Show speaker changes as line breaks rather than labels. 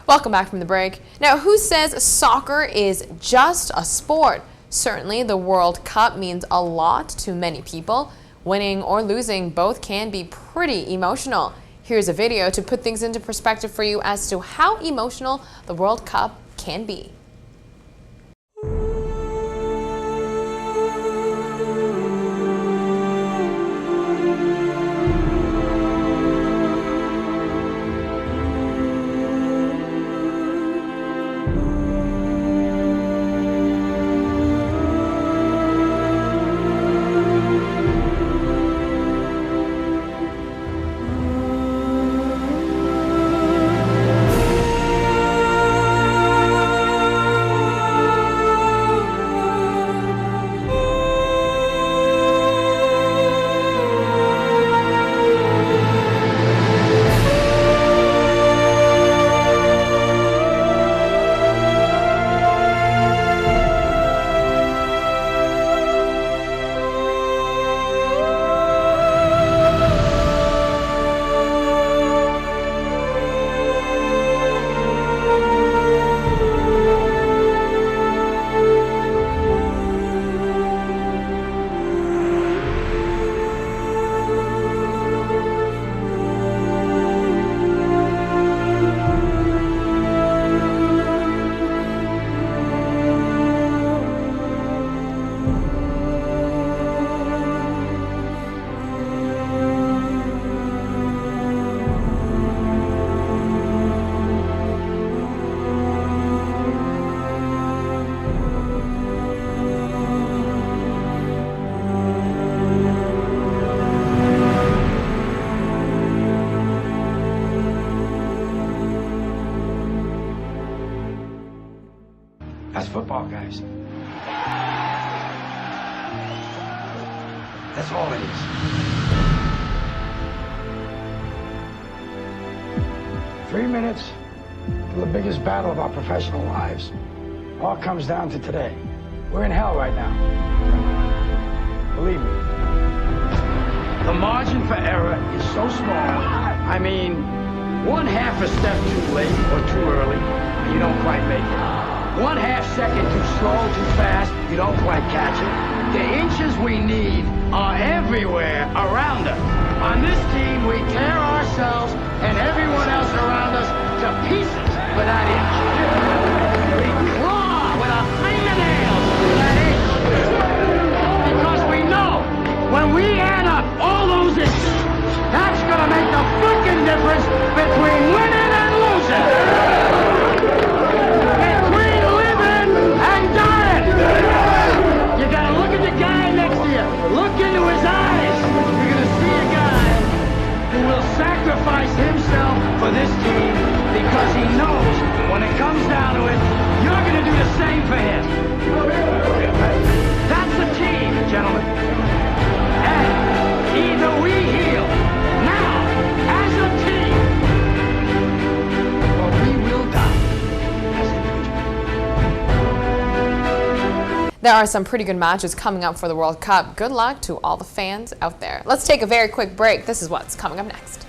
Welcome back from the break. Now, who says soccer is just a sport? Certainly, the World Cup means a lot to many people. Winning or losing both can be pretty emotional. Here's a video to put things into perspective for you as to how emotional the World Cup can be.
That's football, guys. That's all it is. 3 minutes to the biggest battle of our professional lives. All comes down to today. We're in hell right now. Believe me. The margin for error is so small. I mean, 1/2 a step too late or too early, and you don't quite make it. 1/2 second too slow, too fast, you don't quite catch it. The inches we need are everywhere around us. On this team, we tear ourselves and everyone else around us to pieces with that inch. We claw with our fingernails with that inch. Because we know when we add up all those inches, that's gonna make the freaking difference between winning and losing. Look into his eyes. You're going to see a guy who will sacrifice himself for this team because he knows when it comes down to it, you're going to do the same for him. That's a team, gentlemen. And either we heal now as a team or we will die as individuals.
There are some pretty good matches coming up for the World Cup. Good luck to all the fans out there. Let's take a very quick break. This is what's coming up next.